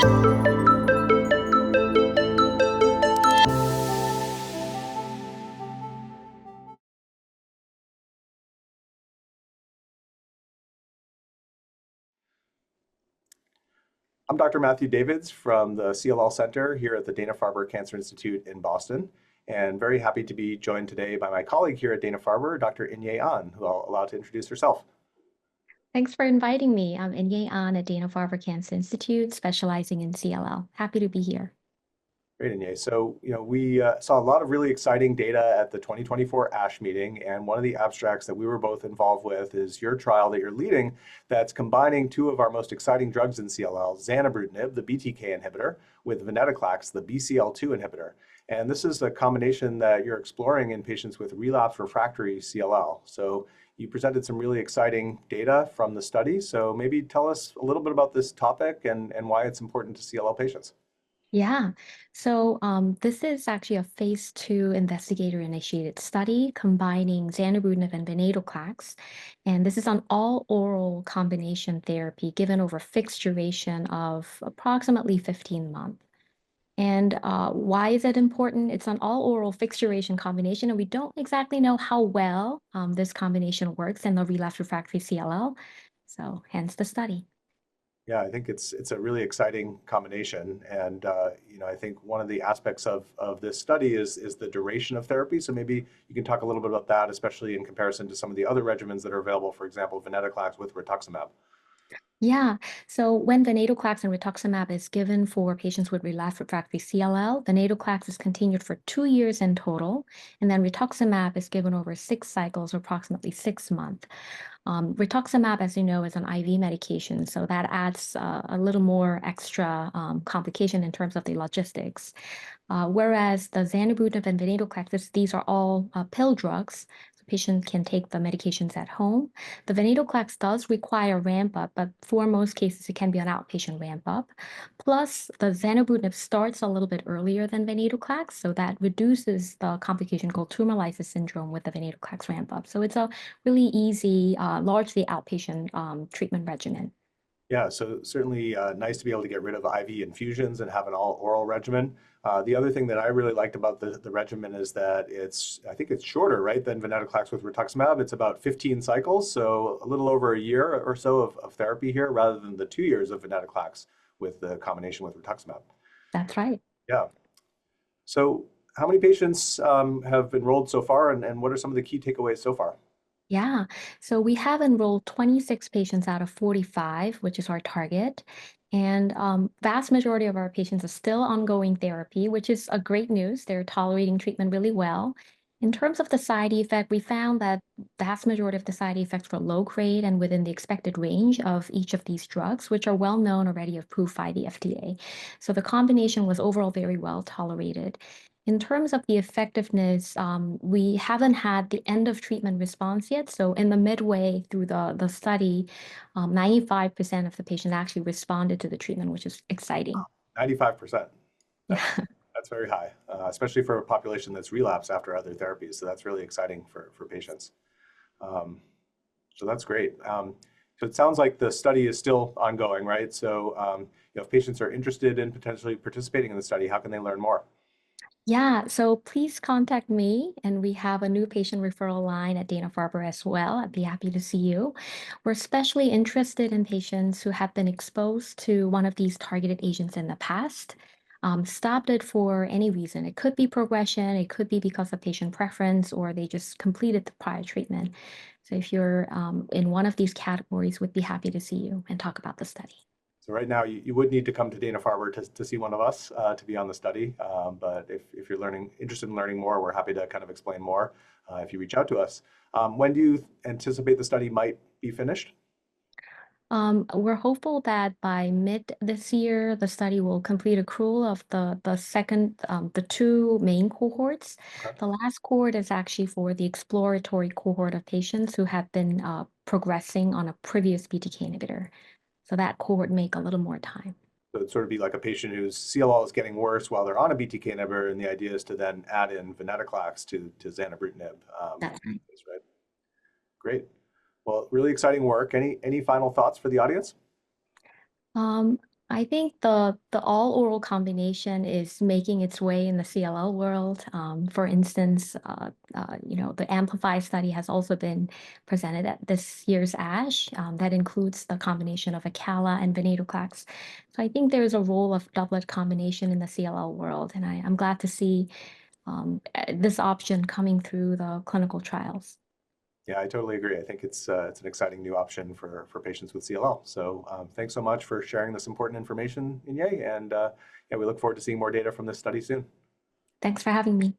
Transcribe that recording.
I'm Dr. Matthew Davids from the CLL Center here at the Dana-Farber Cancer Institute in Boston, and very happy to be joined today by my colleague here at Dana-Farber, Dr. Inhye Ahn, who I'll allow to introduce herself. Thanks for inviting me. I'm Inhye Ahn at Dana-Farber Cancer Institute, specializing in CLL. Happy to be here. Great, Inhye. So, we saw a lot of really exciting data at the 2024 ASH meeting, and one of the abstracts that we were both involved with is your trial that you're leading that's combining two of our most exciting drugs in CLL, Zanubrutinib, the BTK inhibitor, with Venetoclax, the BCL2 inhibitor. And this is a combination that you're exploring in patients with relapsed refractory CLL. So you presented some really exciting data from the study. So maybe tell us a little bit about this topic and why it's important to CLL patients. Yeah, so this is actually a phase 2 investigator-initiated study combining Zanubrutinib and Venetoclax. And this is an all-oral combination therapy given over a fixed duration of approximately 15 months. And why is it important? It's an all-oral fixed duration combination, and we don't exactly know how well this combination works in the relapsed refractory CLL. So hence the study. Yeah, I think it's a really exciting combination, and I think one of the aspects of this study is the duration of therapy. So maybe you can talk a little bit about that, especially in comparison to some of the other regimens that are available. For example, venetoclax with rituximab. Yeah. So when venetoclax and rituximab is given for patients with relapsed refractory CLL, venetoclax is continued for 2 years in total, and then rituximab is given over 6 cycles, or approximately 6 months. Rituximab, as you know, is an IV medication, so that adds a little more extra complication in terms of the logistics. Whereas the zanubrutinib and venetoclax, these are all pill drugs. So patients can take the medications at home. The venetoclax does require ramp up, but for most cases, it can be an outpatient ramp up. Plus, the zanubrutinib starts a little bit earlier than venetoclax, so that reduces the complication called tumor lysis syndrome with the venetoclax ramp up. So it's a really easy, largely outpatient treatment regimen. Yeah, so certainly nice to be able to get rid of IV infusions and have an all oral regimen. The other thing that I really liked about the regimen is that I think it's shorter, right, than venetoclax with rituximab. It's about 15 cycles, so a little over a year or so of therapy here, rather than the 2 years of venetoclax with the combination with rituximab. That's right. Yeah. So how many patients have enrolled so far, and what are some of the key takeaways so far? Yeah, so we have enrolled 26 patients out of 45, which is our target. And vast majority of our patients are still ongoing therapy, which is a great news. They're tolerating treatment really well. In terms of the side effect, we found that vast majority of the side effects were low grade and within the expected range of each of these drugs, which are well known already approved by the FDA. So the combination was overall very well tolerated. In terms of the effectiveness, we haven't had the end of treatment response yet. So in the midway through the study, 95% of the patients actually responded to the treatment, which is exciting. 95%. That's Yeah. that's very high, especially for a population that's relapsed after other therapies. So that's really exciting for patients. Um, so that's great. So it sounds like the study is still ongoing, right? So if patients are interested in potentially participating in the study, how can they learn more? Yeah, so please contact me, and we have a new patient referral line at Dana-Farber as well. I'd be happy to see you. We're especially interested in patients who have been exposed to one of these targeted agents in the past, stopped it for any reason. It could be progression, it could be because of patient preference, or they just completed the prior treatment. So if you're in one of these categories, we'd be happy to see you and talk about the study. So right now, you would need to come to Dana-Farber to see one of us to be on the study. But if you're interested in learning more, we're happy to kind of explain more if you reach out to us. When do you anticipate the study might be finished? We're hopeful that by mid this year, the study will complete accrual of the two main cohorts. Okay. The last cohort is actually for the exploratory cohort of patients who have been progressing on a previous BTK inhibitor. So that cohort make a little more time. So it'd sort of be like a patient whose CLL is getting worse while they're on a BTK inhibitor, and the idea is to then add in venetoclax to zanubrutinib. That's right. That's right. Great. Well, really exciting work. Any final thoughts for the audience? Um, I think the all oral combination is making its way in the CLL world. For instance, the Amplify study has also been presented at this year's ASH. That includes the combination of Acala and Venetoclax. So I think there's a role of doublet combination in the CLL world, and I'm glad to see this option coming through the clinical trials. Yeah, I totally agree. I think it's an exciting new option for patients with CLL. So thanks so much for sharing this important information, Inhye, and yeah, we look forward to seeing more data from this study soon. Thanks for having me.